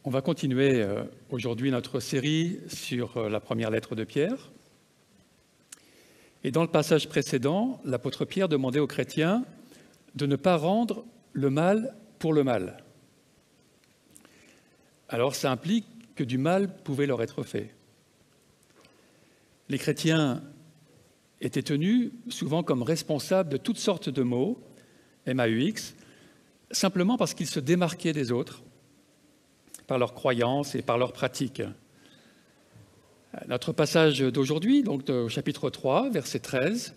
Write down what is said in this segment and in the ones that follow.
On va continuer aujourd'hui notre série sur la première lettre de Pierre. Et dans le passage précédent, l'apôtre Pierre demandait aux chrétiens de ne pas rendre le mal pour le mal. Alors ça implique que du mal pouvait leur être fait. Les chrétiens étaient tenus souvent comme responsables de toutes sortes de maux, MAUX, simplement parce qu'ils se démarquaient des autres par leurs croyances et par leurs pratiques. Notre passage d'aujourd'hui, donc au chapitre 3, verset 13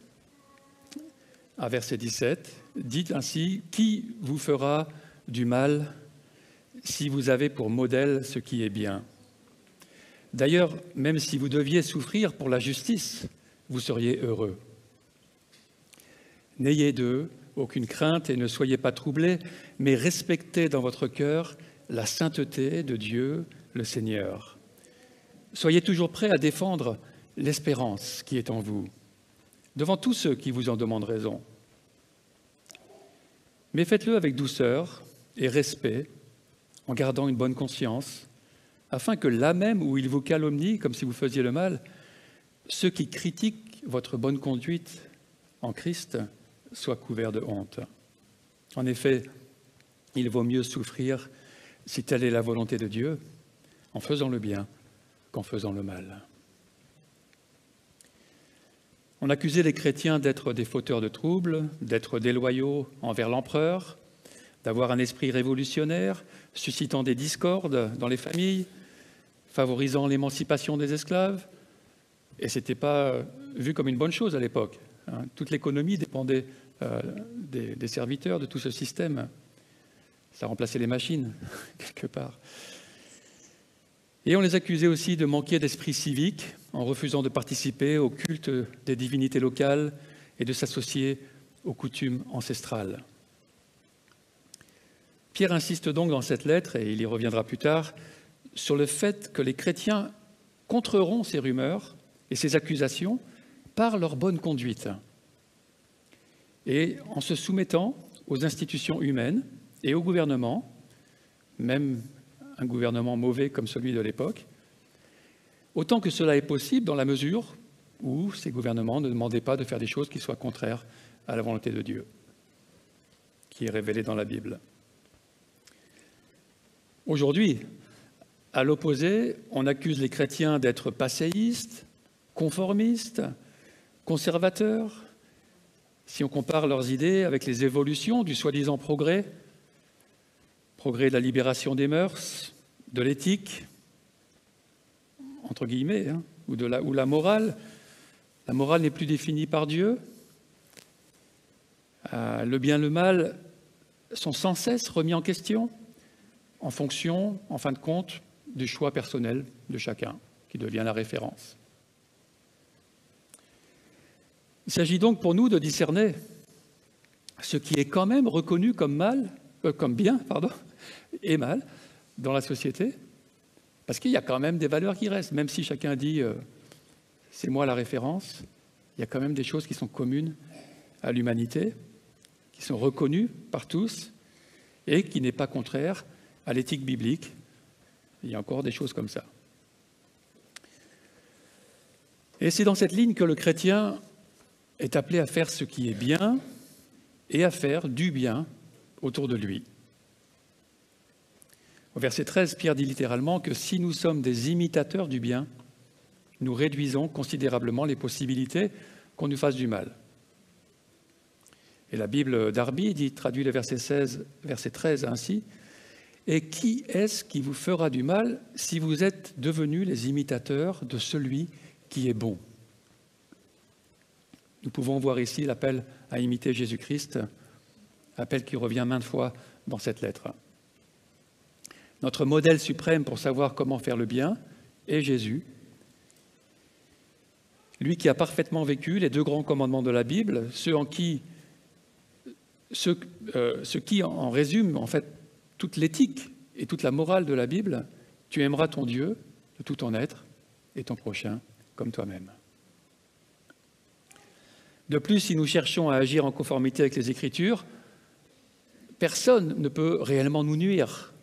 à verset 17, dit ainsi « Qui vous fera du mal si vous avez pour modèle ce qui est bien ?» D'ailleurs, même si vous deviez souffrir pour la justice, vous seriez heureux. N'ayez d'eux aucune crainte et ne soyez pas troublés, mais respectez dans votre cœur la sainteté de Dieu, le Seigneur. Soyez toujours prêts à défendre l'espérance qui est en vous, devant tous ceux qui vous en demandent raison. Mais faites-le avec douceur et respect, en gardant une bonne conscience, afin que là même où ils vous calomnient, comme si vous faisiez le mal, ceux qui critiquent votre bonne conduite en Christ soient couverts de honte. En effet, il vaut mieux souffrir, si telle est la volonté de Dieu, en faisant le bien qu'en faisant le mal. On accusait les chrétiens d'être des fauteurs de troubles, d'être déloyaux envers l'empereur, d'avoir un esprit révolutionnaire, suscitant des discordes dans les familles, favorisant l'émancipation des esclaves. Et ce n'était pas vu comme une bonne chose à l'époque. Toute l'économie dépendait des serviteurs de tout ce système. Ça remplaçait les machines, quelque part. Et on les accusait aussi de manquer d'esprit civique en refusant de participer au culte des divinités locales et de s'associer aux coutumes ancestrales. Pierre insiste donc dans cette lettre, et il y reviendra plus tard, sur le fait que les chrétiens contreront ces rumeurs et ces accusations par leur bonne conduite et en se soumettant aux institutions humaines et au gouvernement, même un gouvernement mauvais comme celui de l'époque, autant que cela est possible dans la mesure où ces gouvernements ne demandaient pas de faire des choses qui soient contraires à la volonté de Dieu, qui est révélée dans la Bible. Aujourd'hui, à l'opposé, on accuse les chrétiens d'être passéistes, conformistes, conservateurs. Si on compare leurs idées avec les évolutions du soi-disant progrès de la libération des mœurs, de l'éthique, entre guillemets, ou la morale. La morale n'est plus définie par Dieu. Le bien et le mal sont sans cesse remis en question en fonction, en fin de compte, du choix personnel de chacun, qui devient la référence. Il s'agit donc pour nous de discerner ce qui est quand même reconnu comme bien et mal dans la société, parce qu'il y a quand même des valeurs qui restent, même si chacun dit c'est moi la référence, il y a quand même des choses qui sont communes à l'humanité, qui sont reconnues par tous et qui n'est pas contraire à l'éthique biblique. Il y a encore des choses comme ça. Et c'est dans cette ligne que le chrétien est appelé à faire ce qui est bien et à faire du bien autour de lui. Au verset 13, Pierre dit littéralement que si nous sommes des imitateurs du bien, nous réduisons considérablement les possibilités qu'on nous fasse du mal. Et la Bible d'Arby traduit le verset 13 ainsi « Et qui est-ce qui vous fera du mal si vous êtes devenus les imitateurs de celui qui est bon ?» Nous pouvons voir ici l'appel à imiter Jésus-Christ, appel qui revient maintes fois dans cette lettre. Notre modèle suprême pour savoir comment faire le bien est Jésus, lui qui a parfaitement vécu les deux grands commandements de la Bible, ce qui en résume en fait toute l'éthique et toute la morale de la Bible. Tu aimeras ton Dieu de tout ton être et ton prochain comme toi-même. De plus, si nous cherchons à agir en conformité avec les Écritures, personne ne peut réellement nous nuire.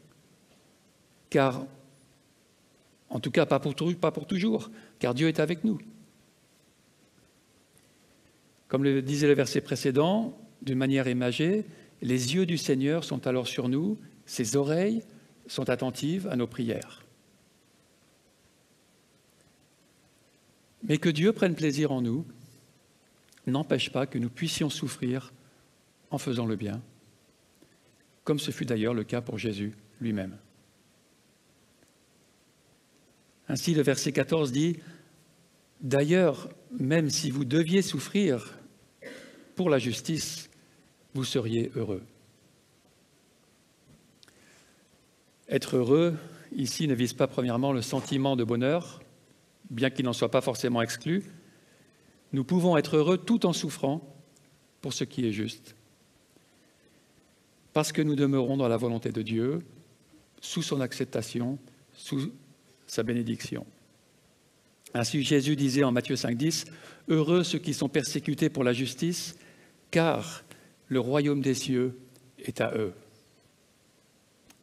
car, en tout cas pas pour toujours, car Dieu est avec nous. Comme le disait le verset précédent, d'une manière imagée, les yeux du Seigneur sont alors sur nous, ses oreilles sont attentives à nos prières. Mais que Dieu prenne plaisir en nous n'empêche pas que nous puissions souffrir en faisant le bien, comme ce fut d'ailleurs le cas pour Jésus lui-même. Ainsi, le verset 14 dit « D'ailleurs, même si vous deviez souffrir pour la justice, vous seriez heureux. » Être heureux, ici, ne vise pas premièrement le sentiment de bonheur, bien qu'il n'en soit pas forcément exclu. Nous pouvons être heureux tout en souffrant pour ce qui est juste, parce que nous demeurons dans la volonté de Dieu, sous son acceptation, sous sa bénédiction. Ainsi, Jésus disait en Matthieu 5,10 « Heureux ceux qui sont persécutés pour la justice, car le royaume des cieux est à eux. »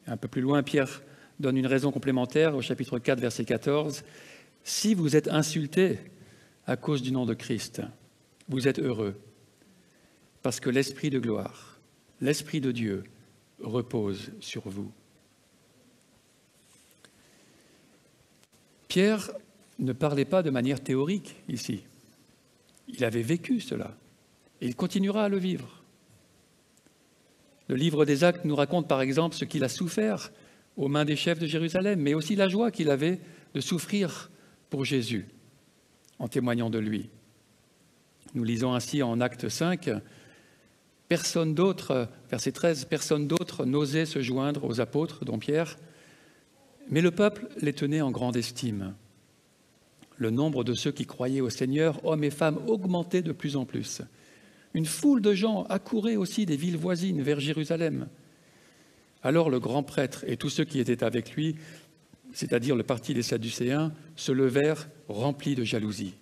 Un peu plus loin, Pierre donne une raison complémentaire au chapitre 4, verset 14. « Si vous êtes insultés à cause du nom de Christ, vous êtes heureux, parce que l'Esprit de gloire, l'Esprit de Dieu repose sur vous. » Pierre ne parlait pas de manière théorique ici. Il avait vécu cela et il continuera à le vivre. Le livre des Actes nous raconte par exemple ce qu'il a souffert aux mains des chefs de Jérusalem, mais aussi la joie qu'il avait de souffrir pour Jésus, en témoignant de lui. Nous lisons ainsi en Acte 5, « Personne d'autre, verset 13, personne d'autre n'osait se joindre aux apôtres, dont Pierre, mais le peuple les tenait en grande estime. Le nombre de ceux qui croyaient au Seigneur, hommes et femmes, augmentait de plus en plus. Une foule de gens accourait aussi des villes voisines vers Jérusalem. Alors le grand prêtre et tous ceux qui étaient avec lui, c'est-à-dire le parti des Sadducéens, se levèrent remplis de jalousie.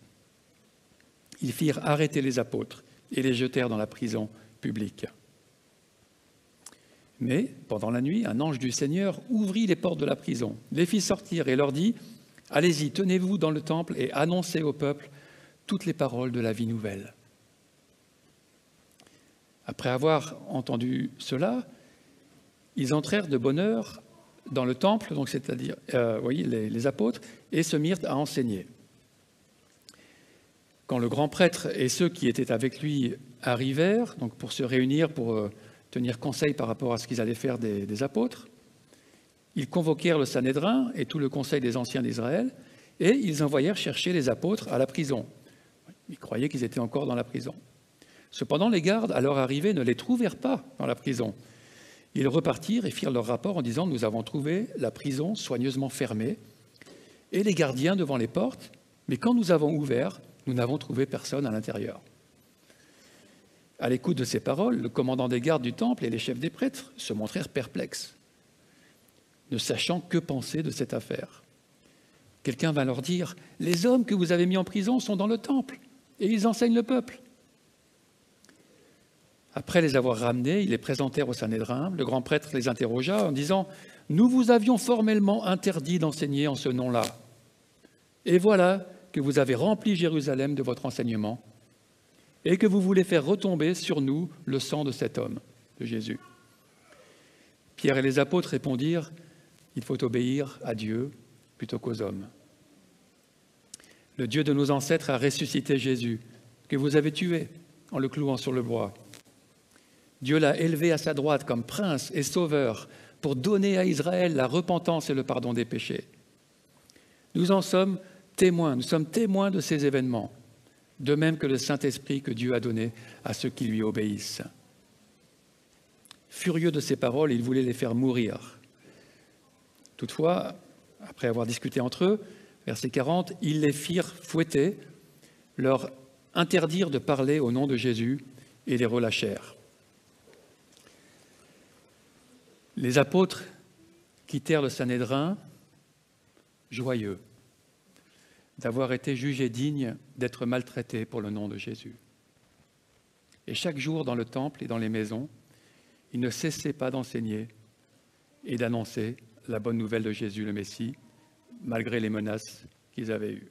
Ils firent arrêter les apôtres et les jetèrent dans la prison publique. Mais, pendant la nuit, un ange du Seigneur ouvrit les portes de la prison, les fit sortir et leur dit « Allez-y, tenez-vous dans le temple et annoncez au peuple toutes les paroles de la vie nouvelle. » Après avoir entendu cela, ils entrèrent de bonne heure dans le temple, donc c'est-à-dire les apôtres, et se mirent à enseigner. Quand le grand prêtre et ceux qui étaient avec lui arrivèrent, donc pour se réunir, pour tenir conseil par rapport à ce qu'ils allaient faire des apôtres, ils convoquèrent le Sanhédrin et tout le conseil des anciens d'Israël, et ils envoyèrent chercher les apôtres à la prison. Ils croyaient qu'ils étaient encore dans la prison. Cependant, les gardes, à leur arrivée, ne les trouvèrent pas dans la prison. Ils repartirent et firent leur rapport en disant « Nous avons trouvé la prison soigneusement fermée et les gardiens devant les portes, mais quand nous avons ouvert, nous n'avons trouvé personne à l'intérieur. » À l'écoute de ces paroles, le commandant des gardes du temple et les chefs des prêtres se montrèrent perplexes, ne sachant que penser de cette affaire. Quelqu'un vint leur dire « Les hommes que vous avez mis en prison sont dans le temple et ils enseignent le peuple. » Après les avoir ramenés, ils les présentèrent au Sanhédrin. Le grand prêtre les interrogea en disant « Nous vous avions formellement interdit d'enseigner en ce nom-là. Et voilà que vous avez rempli Jérusalem de votre enseignement et que vous voulez faire retomber sur nous le sang de cet homme, de Jésus. » Pierre et les apôtres répondirent « Il faut obéir à Dieu plutôt qu'aux hommes. Le Dieu de nos ancêtres a ressuscité Jésus, que vous avez tué en le clouant sur le bois. Dieu l'a élevé à sa droite comme prince et sauveur pour donner à Israël la repentance et le pardon des péchés. Nous sommes témoins de ces événements, de même que le Saint-Esprit que Dieu a donné à ceux qui lui obéissent. » Furieux de ces paroles, il voulait les faire mourir. Toutefois, après avoir discuté entre eux, verset 40, ils les firent fouetter, leur interdirent de parler au nom de Jésus et les relâchèrent. Les apôtres quittèrent le Sanhédrin joyeux d'avoir été jugés dignes d'être maltraités pour le nom de Jésus. Et chaque jour dans le temple et dans les maisons, ils ne cessaient pas d'enseigner et d'annoncer la bonne nouvelle de Jésus le Messie, malgré les menaces qu'ils avaient eues.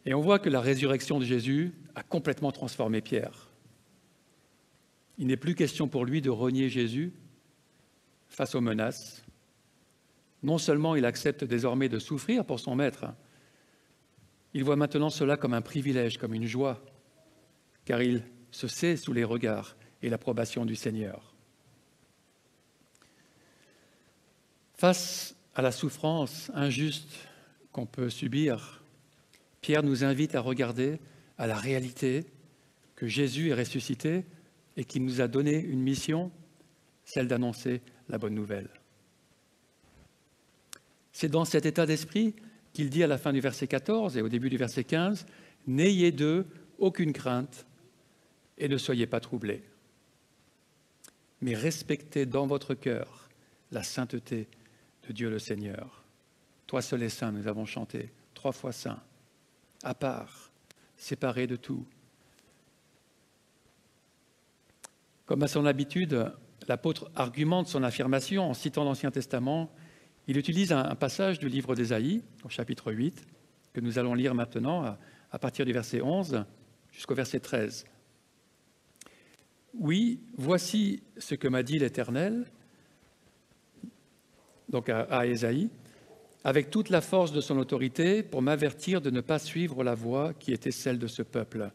Et on voit que la résurrection de Jésus a complètement transformé Pierre. Il n'est plus question pour lui de renier Jésus face aux menaces. Non seulement il accepte désormais de souffrir pour son maître, il voit maintenant cela comme un privilège, comme une joie, car il se sait sous les regards et l'approbation du Seigneur. Face à la souffrance injuste qu'on peut subir, Pierre nous invite à regarder à la réalité que Jésus est ressuscité et qu'il nous a donné une mission, celle d'annoncer la bonne nouvelle. C'est dans cet état d'esprit qu'il dit à la fin du verset 14 et au début du verset 15 « N'ayez d'eux aucune crainte et ne soyez pas troublés, mais respectez dans votre cœur la sainteté de Dieu le Seigneur. Toi seul est saint, nous avons chanté, 3 fois saint, à part, séparé de tout. » Comme à son habitude, l'apôtre argumente son affirmation en citant l'Ancien Testament. Il utilise un passage du livre d'Ésaïe, au chapitre 8, que nous allons lire maintenant à partir du verset 11 jusqu'au verset 13. « Oui, voici ce que m'a dit l'Éternel, donc à Ésaïe, avec toute la force de son autorité pour m'avertir de ne pas suivre la voie qui était celle de ce peuple.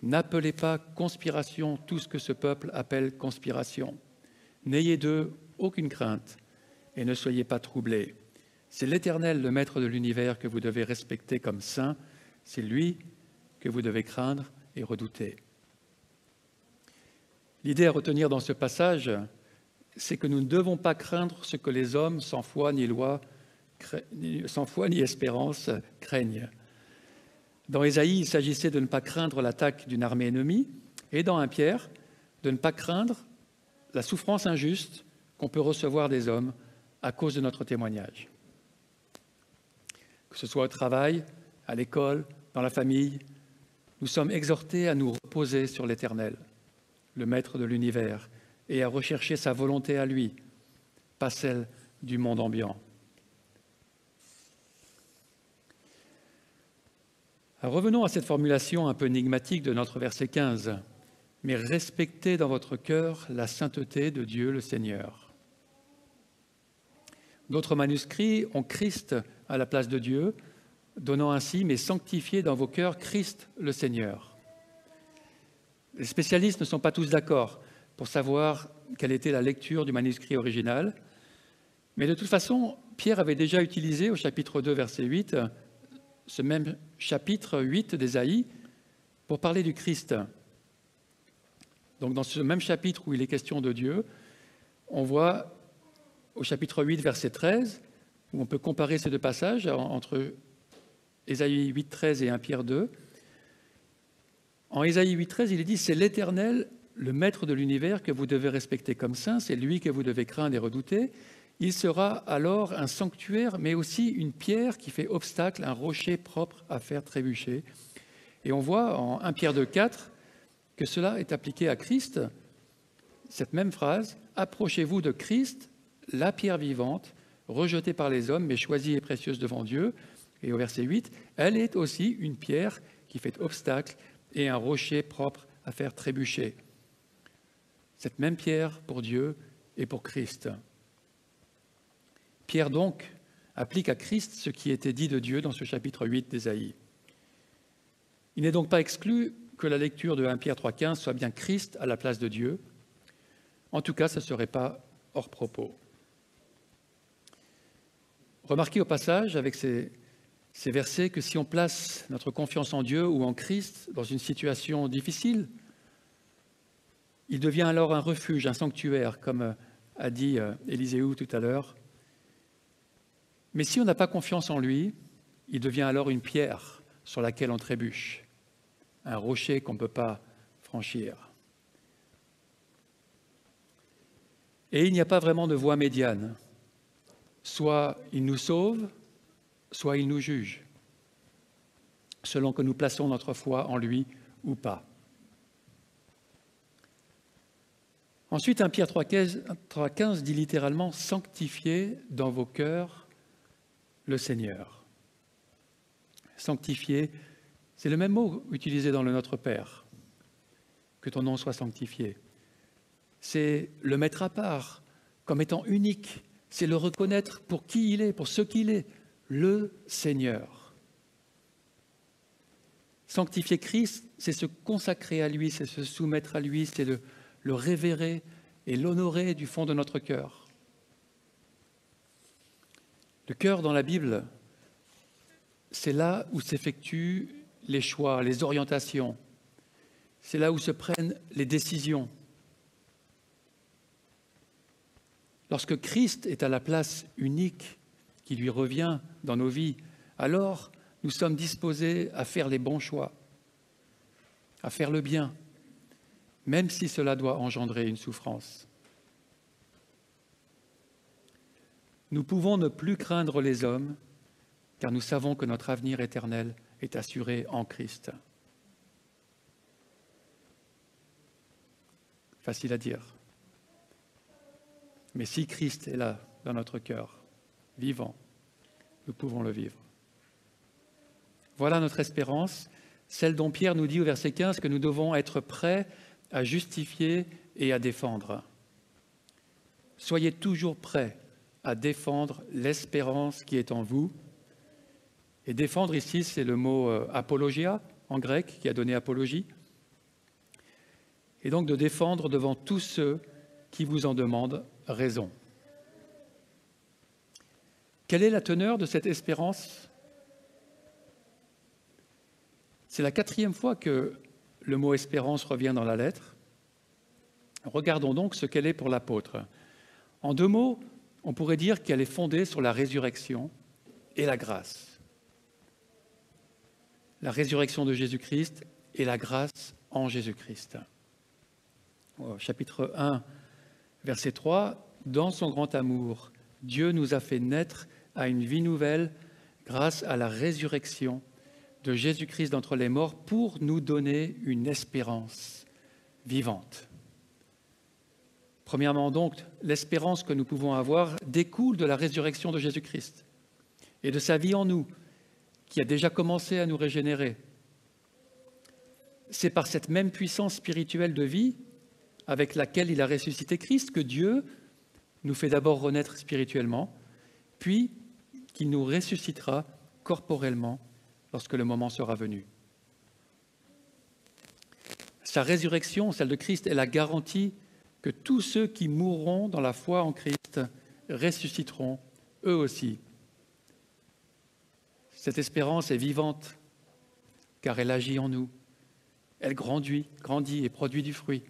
N'appelez pas conspiration tout ce que ce peuple appelle conspiration. N'ayez d'eux aucune crainte et ne soyez pas troublés. C'est l'Éternel, le Maître de l'univers, que vous devez respecter comme saint. C'est lui que vous devez craindre et redouter. » L'idée à retenir dans ce passage, c'est que nous ne devons pas craindre ce que les hommes sans foi ni espérance craignent. Dans Ésaïe, il s'agissait de ne pas craindre l'attaque d'une armée ennemie, et dans 1 Pierre, de ne pas craindre la souffrance injuste qu'on peut recevoir des hommes à cause de notre témoignage. Que ce soit au travail, à l'école, dans la famille, nous sommes exhortés à nous reposer sur l'Éternel, le Maître de l'univers, et à rechercher sa volonté à lui, pas celle du monde ambiant. Alors revenons à cette formulation un peu énigmatique de notre verset 15. « Mais respectez dans votre cœur la sainteté de Dieu le Seigneur. » D'autres manuscrits ont Christ à la place de Dieu, donnant ainsi « Mais sanctifiez dans vos cœurs Christ le Seigneur ». Les spécialistes ne sont pas tous d'accord pour savoir quelle était la lecture du manuscrit original, mais de toute façon, Pierre avait déjà utilisé au chapitre 2, verset 8, ce même chapitre 8 d'Ésaïe, pour parler du Christ. Donc dans ce même chapitre où il est question de Dieu, on voit au chapitre 8, verset 13, où on peut comparer ces deux passages entre Ésaïe 8, 13 et 1 Pierre 2. En Ésaïe 8, 13, il est dit « C'est l'Éternel, le Maître de l'univers, que vous devez respecter comme saint, c'est lui que vous devez craindre et redouter. Il sera alors un sanctuaire, mais aussi une pierre qui fait obstacle, un rocher propre à faire trébucher. » Et on voit en 1 Pierre 2, 4 que cela est appliqué à Christ. Cette même phrase, « Approchez-vous de Christ, la pierre vivante, rejetée par les hommes, mais choisie et précieuse devant Dieu. » Et au verset 8, « Elle est aussi une pierre qui fait obstacle et un rocher propre à faire trébucher. » Cette même pierre pour Dieu et pour Christ. Pierre donc applique à Christ ce qui était dit de Dieu dans ce chapitre 8 d'Ésaïe. Il n'est donc pas exclu que la lecture de 1 Pierre 3,15 soit bien Christ à la place de Dieu. En tout cas, ce ne serait pas hors propos. Remarquez au passage, avec ces versets, que si on place notre confiance en Dieu ou en Christ dans une situation difficile, il devient alors un refuge, un sanctuaire, comme a dit Élisée tout à l'heure. Mais si on n'a pas confiance en lui, il devient alors une pierre sur laquelle on trébuche, un rocher qu'on ne peut pas franchir. Et il n'y a pas vraiment de voie médiane. Soit il nous sauve, soit il nous juge, selon que nous plaçons notre foi en lui ou pas. Ensuite, 1 Pierre 3,15 dit littéralement « Sanctifiez dans vos cœurs le Seigneur ». Sanctifier, c'est le même mot utilisé dans le Notre Père, que ton nom soit sanctifié. C'est le mettre à part comme étant unique, c'est le reconnaître pour qui il est, pour ce qu'il est, le Seigneur. Sanctifier Christ, c'est se consacrer à lui, c'est se soumettre à lui, c'est le révérer et l'honorer du fond de notre cœur. Le cœur dans la Bible, c'est là où s'effectuent les choix, les orientations. C'est là où se prennent les décisions. Lorsque Christ est à la place unique qui lui revient dans nos vies, alors nous sommes disposés à faire les bons choix, à faire le bien, même si cela doit engendrer une souffrance. Nous pouvons ne plus craindre les hommes, car nous savons que notre avenir éternel est assuré en Christ. Facile à dire. Mais si Christ est là, dans notre cœur, vivant, nous pouvons le vivre. Voilà notre espérance, celle dont Pierre nous dit au verset 15 que nous devons être prêts à justifier et à défendre. Soyez toujours prêts à défendre l'espérance qui est en vous. Et défendre ici, c'est le mot apologia en grec, qui a donné apologie. Et donc de défendre devant tous ceux qui vous en demandent raison. Quelle est la teneur de cette espérance ? C'est la 4e fois que le mot espérance revient dans la lettre. Regardons donc ce qu'elle est pour l'apôtre. En 2 mots, on pourrait dire qu'elle est fondée sur la résurrection et la grâce. La résurrection de Jésus-Christ et la grâce en Jésus-Christ. Au chapitre 1, verset 3, « Dans son grand amour, Dieu nous a fait naître à une vie nouvelle grâce à la résurrection de Jésus-Christ d'entre les morts pour nous donner une espérance vivante. » Premièrement donc, l'espérance que nous pouvons avoir découle de la résurrection de Jésus-Christ et de sa vie en nous, qui a déjà commencé à nous régénérer. C'est par cette même puissance spirituelle de vie avec laquelle il a ressuscité Christ que Dieu nous fait d'abord renaître spirituellement, puis qu'il nous ressuscitera corporellement lorsque le moment sera venu. Sa résurrection, celle de Christ, est la garantie que tous ceux qui mourront dans la foi en Christ ressusciteront eux aussi. Cette espérance est vivante, car elle agit en nous. Elle grandit et produit du fruit.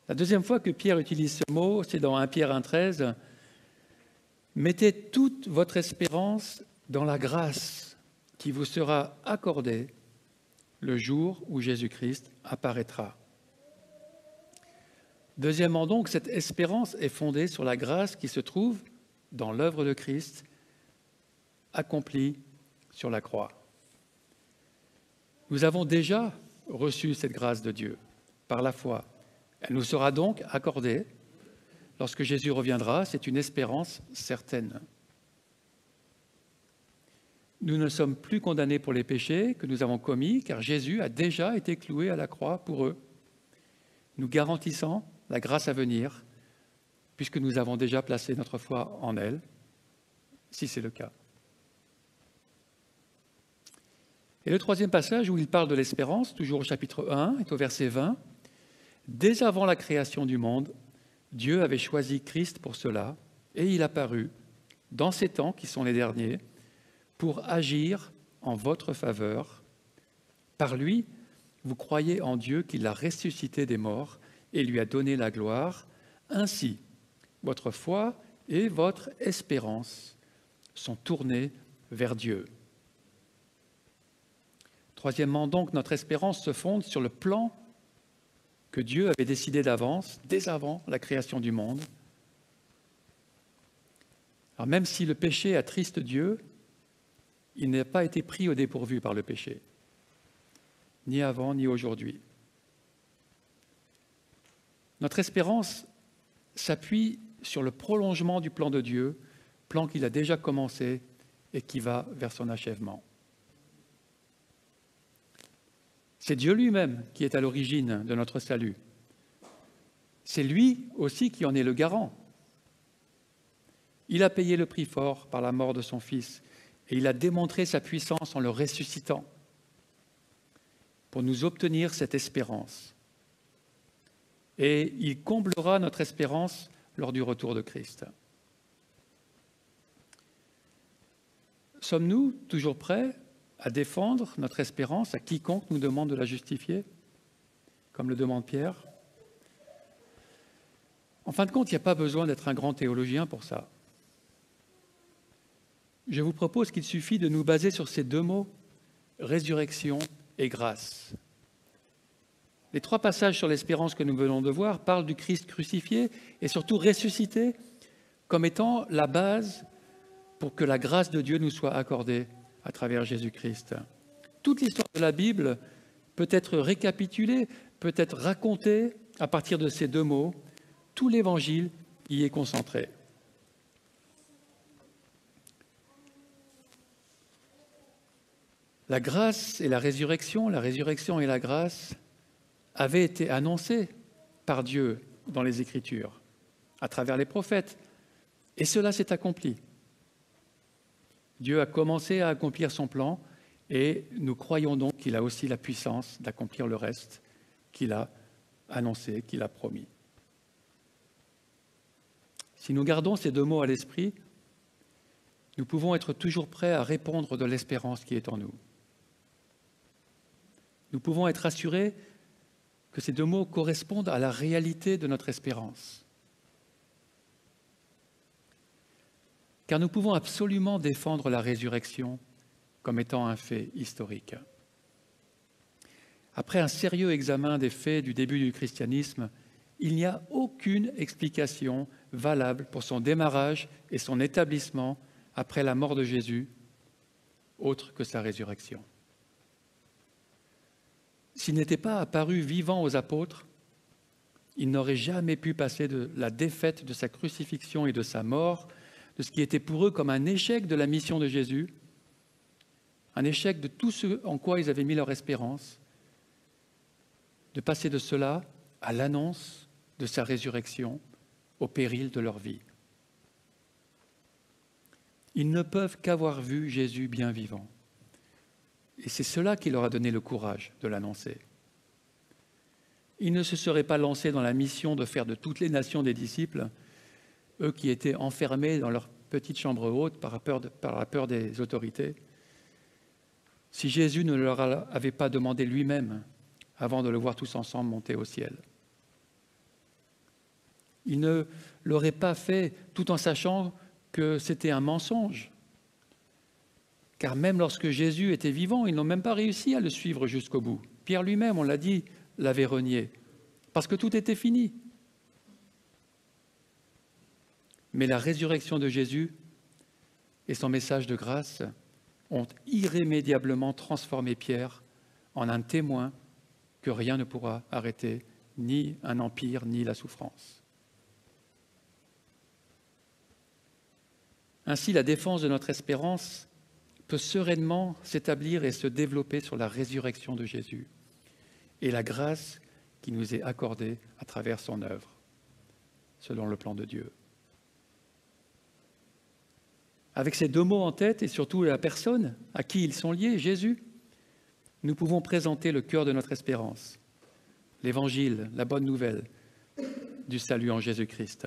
La 2e fois que Pierre utilise ce mot, c'est dans 1 Pierre 1,13. « Mettez toute votre espérance dans la grâce qui vous sera accordée le jour où Jésus-Christ apparaîtra. » Deuxièmement donc, cette espérance est fondée sur la grâce qui se trouve dans l'œuvre de Christ accomplie sur la croix. Nous avons déjà reçu cette grâce de Dieu par la foi. Elle nous sera donc accordée lorsque Jésus reviendra. C'est une espérance certaine. Nous ne sommes plus condamnés pour les péchés que nous avons commis, car Jésus a déjà été cloué à la croix pour eux, nous garantissant la grâce à venir, puisque nous avons déjà placé notre foi en elle, si c'est le cas. Et le 3e passage où il parle de l'espérance, toujours au chapitre 1, est au verset 20. « Dès avant la création du monde, Dieu avait choisi Christ pour cela, et il apparut, dans ces temps qui sont les derniers, pour agir en votre faveur. Par lui, vous croyez en Dieu qui l'a ressuscité des morts et lui a donné la gloire. Ainsi, votre foi et votre espérance sont tournées vers Dieu. » Troisièmement, donc, notre espérance se fonde sur le plan que Dieu avait décidé d'avance, dès avant la création du monde. Alors même si le péché attriste Dieu, il n'a pas été pris au dépourvu par le péché, ni avant ni aujourd'hui. Notre espérance s'appuie sur le prolongement du plan de Dieu, plan qu'il a déjà commencé et qui va vers son achèvement. C'est Dieu lui-même qui est à l'origine de notre salut. C'est lui aussi qui en est le garant. Il a payé le prix fort par la mort de son Fils et il a démontré sa puissance en le ressuscitant pour nous obtenir cette espérance. Et il comblera notre espérance lors du retour de Christ. Sommes-nous toujours prêts à défendre notre espérance à quiconque nous demande de la justifier, comme le demande Pierre? En fin de compte, il n'y a pas besoin d'être un grand théologien pour ça. Je vous propose qu'il suffit de nous baser sur ces deux mots, résurrection et grâce. Les trois passages sur l'espérance que nous venons de voir parlent du Christ crucifié et surtout ressuscité comme étant la base pour que la grâce de Dieu nous soit accordée à travers Jésus-Christ. Toute l'histoire de la Bible peut être récapitulée, peut être racontée à partir de ces deux mots. Tout l'Évangile y est concentré. La grâce et la résurrection et la grâce avaient été annoncées par Dieu dans les Écritures, à travers les prophètes, et cela s'est accompli. Dieu a commencé à accomplir son plan, et nous croyons donc qu'il a aussi la puissance d'accomplir le reste qu'il a annoncé, qu'il a promis. Si nous gardons ces deux mots à l'esprit, nous pouvons être toujours prêts à répondre de l'espérance qui est en nous. Nous pouvons être assurés que ces deux mots correspondent à la réalité de notre espérance. Car nous pouvons absolument défendre la résurrection comme étant un fait historique. Après un sérieux examen des faits du début du christianisme, il n'y a aucune explication valable pour son démarrage et son établissement après la mort de Jésus, autre que sa résurrection. S'il n'était pas apparu vivant aux apôtres, il n'aurait jamais pu passer de la défaite de sa crucifixion et de sa mort, de ce qui était pour eux comme un échec de la mission de Jésus, un échec de tout ce en quoi ils avaient mis leur espérance, de passer de cela à l'annonce de sa résurrection au péril de leur vie. Ils ne peuvent qu'avoir vu Jésus bien vivant. Et c'est cela qui leur a donné le courage de l'annoncer. Ils ne se seraient pas lancés dans la mission de faire de toutes les nations des disciples, eux qui étaient enfermés dans leur petite chambre haute par la peur des autorités, si Jésus ne leur avait pas demandé lui-même avant de le voir tous ensemble monter au ciel. Il ne l'aurait pas fait tout en sachant que c'était un mensonge. Car même lorsque Jésus était vivant, ils n'ont même pas réussi à le suivre jusqu'au bout. Pierre lui-même, on l'a dit, l'avait renié, parce que tout était fini. Mais la résurrection de Jésus et son message de grâce ont irrémédiablement transformé Pierre en un témoin que rien ne pourra arrêter, ni un empire, ni la souffrance. Ainsi, la défense de notre espérance peut sereinement s'établir et se développer sur la résurrection de Jésus et la grâce qui nous est accordée à travers son œuvre, selon le plan de Dieu. Avec ces deux mots en tête et surtout la personne à qui ils sont liés, Jésus, nous pouvons présenter le cœur de notre espérance, l'Évangile, la bonne nouvelle du salut en Jésus-Christ.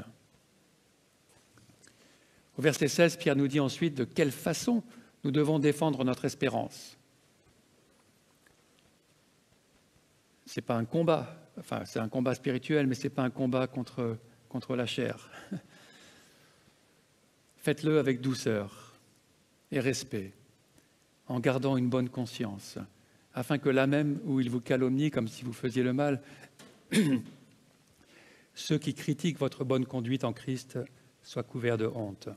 Au verset 16, Pierre nous dit ensuite de quelle façon nous devons défendre notre espérance. Ce n'est pas un combat, enfin c'est un combat spirituel, mais ce n'est pas un combat contre la chair. Faites-le avec douceur et respect, en gardant une bonne conscience, afin que là même où ils vous calomnient comme si vous faisiez le mal, ceux qui critiquent votre bonne conduite en Christ soient couverts de honte.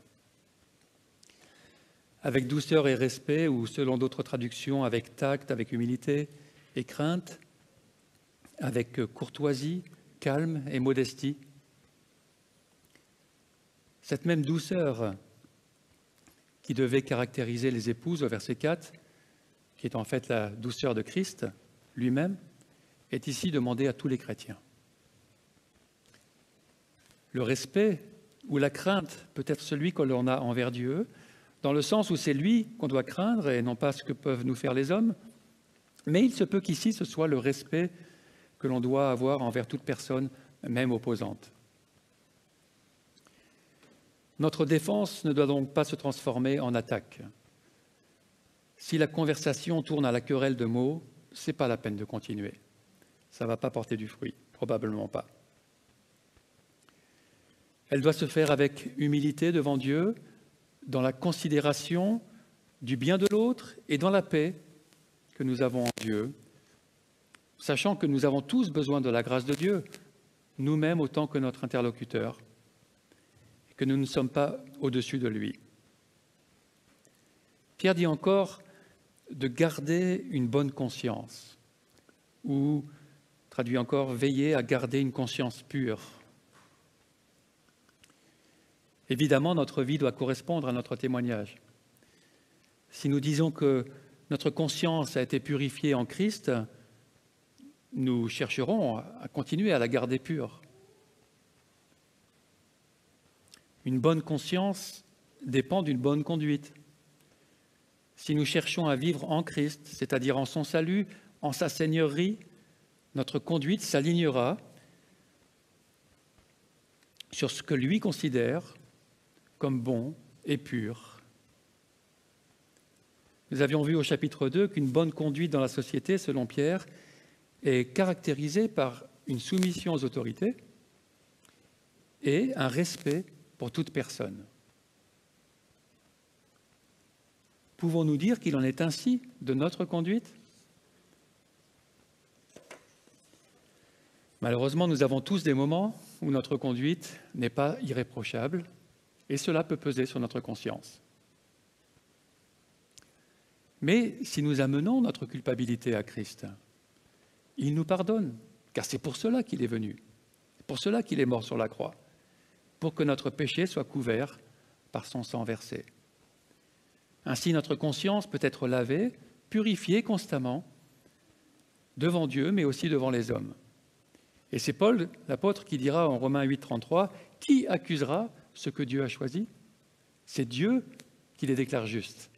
Avec douceur et respect, ou selon d'autres traductions, avec tact, avec humilité et crainte, avec courtoisie calme et modestie. Cette même douceur qui devait caractériser les épouses au verset 4, qui est en fait la douceur de Christ lui-même, est ici demandée à tous les chrétiens. Le respect ou la crainte peut être celui que l'on a envers Dieu, dans le sens où c'est lui qu'on doit craindre et non pas ce que peuvent nous faire les hommes, mais il se peut qu'ici ce soit le respect que l'on doit avoir envers toute personne, même opposante. Notre défense ne doit donc pas se transformer en attaque. Si la conversation tourne à la querelle de mots, ce n'est pas la peine de continuer. Ça ne va pas porter du fruit, probablement pas. Elle doit se faire avec humilité devant Dieu, dans la considération du bien de l'autre et dans la paix que nous avons en Dieu, sachant que nous avons tous besoin de la grâce de Dieu, nous-mêmes autant que notre interlocuteur, et que nous ne sommes pas au-dessus de lui. Pierre dit encore de garder une bonne conscience, ou, traduit encore, veiller à garder une conscience pure. Évidemment, notre vie doit correspondre à notre témoignage. Si nous disons que notre conscience a été purifiée en Christ, nous chercherons à continuer à la garder pure. Une bonne conscience dépend d'une bonne conduite. Si nous cherchons à vivre en Christ, c'est-à-dire en son salut, en sa seigneurie, notre conduite s'alignera sur ce que lui considère comme bon et pur. Nous avions vu au chapitre 2 qu'une bonne conduite dans la société, selon Pierre, est caractérisée par une soumission aux autorités et un respect pour toute personne. Pouvons-nous dire qu'il en est ainsi de notre conduite ? Malheureusement, nous avons tous des moments où notre conduite n'est pas irréprochable et cela peut peser sur notre conscience. Mais si nous amenons notre culpabilité à Christ, il nous pardonne, car c'est pour cela qu'il est venu, c'est pour cela qu'il est mort sur la croix, pour que notre péché soit couvert par son sang versé. Ainsi, notre conscience peut être lavée, purifiée constamment devant Dieu, mais aussi devant les hommes. Et c'est Paul, l'apôtre, qui dira en Romains 8, 33, « Qui accusera ce que Dieu a choisi ? C'est Dieu qui les déclare justes. »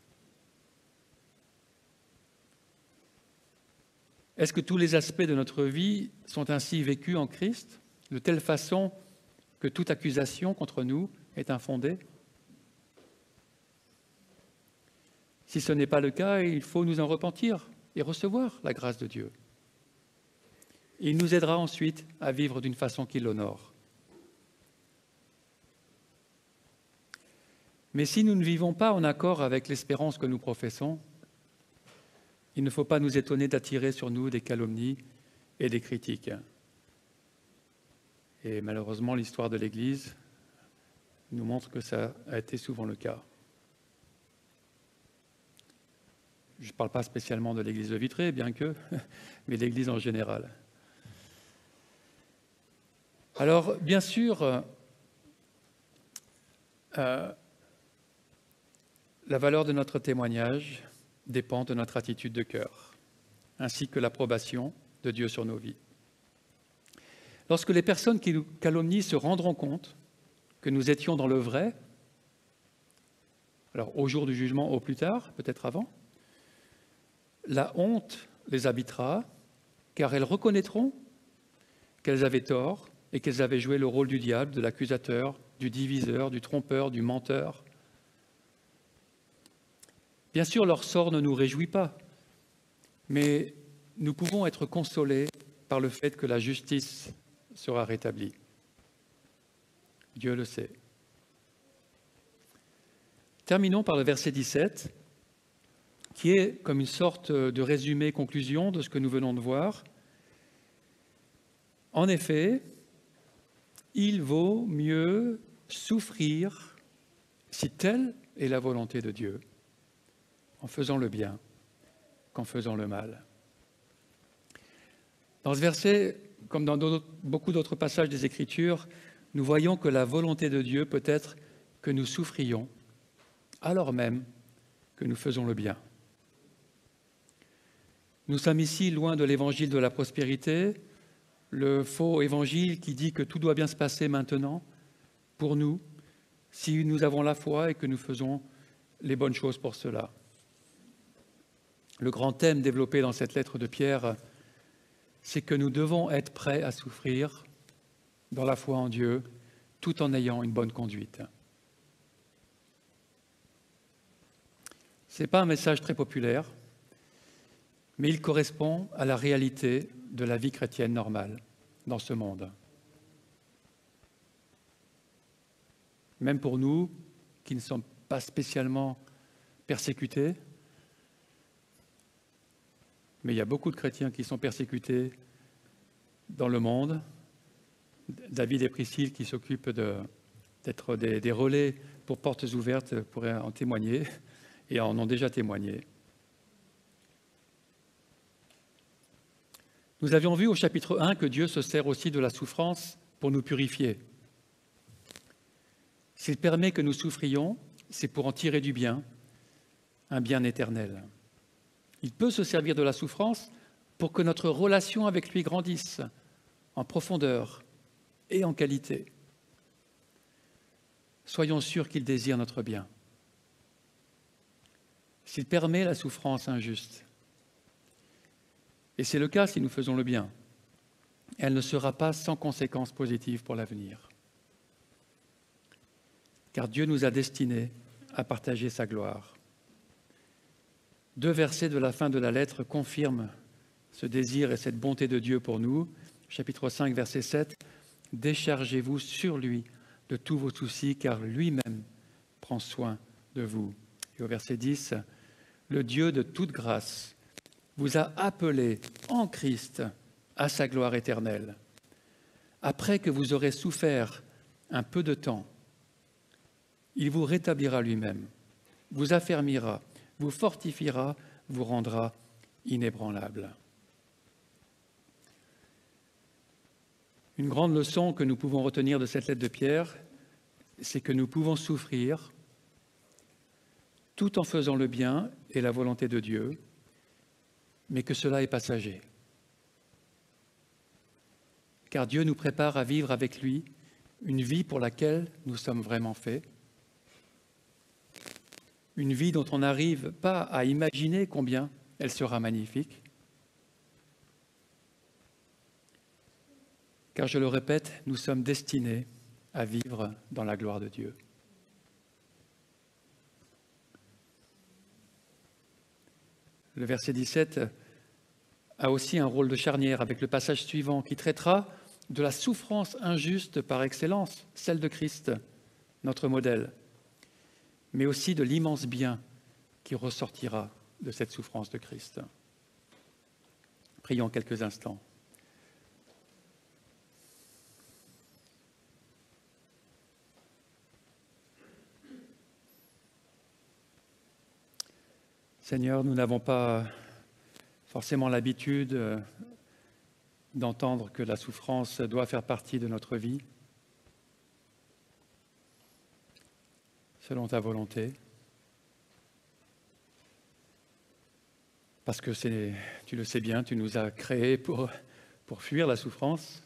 Est-ce que tous les aspects de notre vie sont ainsi vécus en Christ, de telle façon que toute accusation contre nous est infondée ? Si ce n'est pas le cas, il faut nous en repentir et recevoir la grâce de Dieu. Il nous aidera ensuite à vivre d'une façon qui l'honore. Mais si nous ne vivons pas en accord avec l'espérance que nous professons, il ne faut pas nous étonner d'attirer sur nous des calomnies et des critiques. Et malheureusement, l'histoire de l'Église nous montre que ça a été souvent le cas. Je ne parle pas spécialement de l'Église de Vitré, bien que, mais l'Église en général. Alors, bien sûr, la valeur de notre témoignage dépend de notre attitude de cœur, ainsi que l'approbation de Dieu sur nos vies. Lorsque les personnes qui nous calomnient se rendront compte que nous étions dans le vrai, alors au jour du jugement, au plus tard, peut-être avant, la honte les habitera, car elles reconnaîtront qu'elles avaient tort et qu'elles avaient joué le rôle du diable, de l'accusateur, du diviseur, du trompeur, du menteur. Bien sûr, leur sort ne nous réjouit pas, mais nous pouvons être consolés par le fait que la justice sera rétablie. Dieu le sait. Terminons par le verset 17, qui est comme une sorte de résumé-conclusion de ce que nous venons de voir. En effet, il vaut mieux souffrir, si telle est la volonté de Dieu, en faisant le bien qu'en faisant le mal. Dans ce verset, comme dans beaucoup d'autres passages des Écritures, nous voyons que la volonté de Dieu peut être que nous souffrions, alors même que nous faisons le bien. Nous sommes ici loin de l'évangile de la prospérité, le faux évangile qui dit que tout doit bien se passer maintenant, pour nous, si nous avons la foi et que nous faisons les bonnes choses pour cela. Le grand thème développé dans cette lettre de Pierre, c'est que nous devons être prêts à souffrir dans la foi en Dieu, tout en ayant une bonne conduite. Ce n'est pas un message très populaire, mais il correspond à la réalité de la vie chrétienne normale dans ce monde. Même pour nous, qui ne sommes pas spécialement persécutés, mais il y a beaucoup de chrétiens qui sont persécutés dans le monde. David et Priscille, qui s'occupent d'être des relais pour Portes Ouvertes, pourraient en témoigner, et en ont déjà témoigné. Nous avions vu au chapitre 1 que Dieu se sert aussi de la souffrance pour nous purifier. S'il permet que nous souffrions, c'est pour en tirer du bien, un bien éternel. Il peut se servir de la souffrance pour que notre relation avec lui grandisse en profondeur et en qualité. Soyons sûrs qu'il désire notre bien. S'il permet la souffrance injuste, et c'est le cas si nous faisons le bien, elle ne sera pas sans conséquences positives pour l'avenir. Car Dieu nous a destinés à partager sa gloire. 2 versets de la fin de la lettre confirment ce désir et cette bonté de Dieu pour nous. Chapitre 5, verset 7. « Déchargez-vous sur lui de tous vos soucis, car lui-même prend soin de vous. » Et au verset 10, « Le Dieu de toute grâce vous a appelés en Christ à sa gloire éternelle. Après que vous aurez souffert un peu de temps, il vous rétablira lui-même, vous affermira, vous fortifiera, vous rendra inébranlable. » Une grande leçon que nous pouvons retenir de cette lettre de Pierre, c'est que nous pouvons souffrir tout en faisant le bien et la volonté de Dieu, mais que cela est passager. Car Dieu nous prépare à vivre avec lui une vie pour laquelle nous sommes vraiment faits, une vie dont on n'arrive pas à imaginer combien elle sera magnifique. Car je le répète, nous sommes destinés à vivre dans la gloire de Dieu. Le verset 17 a aussi un rôle de charnière avec le passage suivant qui traitera de la souffrance injuste par excellence, celle de Christ, notre modèle, mais aussi de l'immense bien qui ressortira de cette souffrance de Christ. Prions quelques instants. Seigneur, nous n'avons pas forcément l'habitude d'entendre que la souffrance doit faire partie de notre vie, selon ta volonté, parce que tu le sais bien, tu nous as créés pour fuir la souffrance.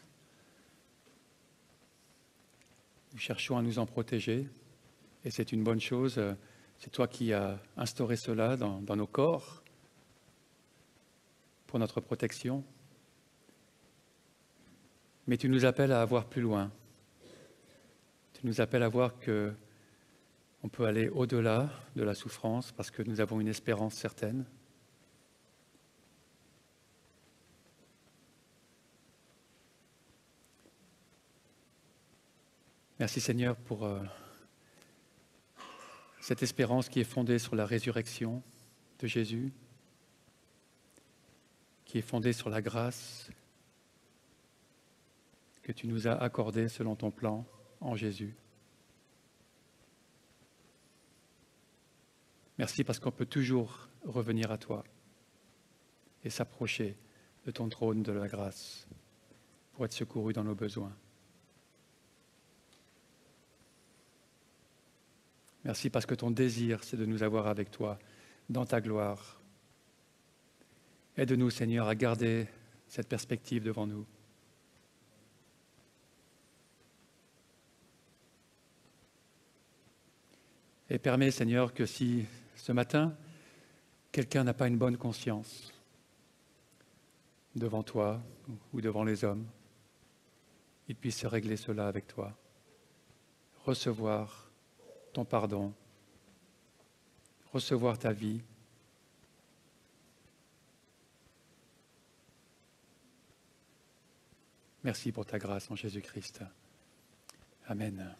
Nous cherchons à nous en protéger, et c'est une bonne chose. C'est toi qui as instauré cela dans nos corps pour notre protection. Mais tu nous appelles à voir plus loin. Tu nous appelles à voir qu'on peut aller au-delà de la souffrance parce que nous avons une espérance certaine. Merci Seigneur pour cette espérance qui est fondée sur la résurrection de Jésus, qui est fondée sur la grâce que tu nous as accordée selon ton plan en Jésus. Merci parce qu'on peut toujours revenir à toi et s'approcher de ton trône de la grâce pour être secourus dans nos besoins. Merci parce que ton désir, c'est de nous avoir avec toi dans ta gloire. Aide-nous, Seigneur, à garder cette perspective devant nous. Et permets, Seigneur, que si ce matin, quelqu'un n'a pas une bonne conscience devant toi ou devant les hommes, il puisse régler cela avec toi, recevoir ton pardon, recevoir ta vie. Merci pour ta grâce en Jésus-Christ. Amen.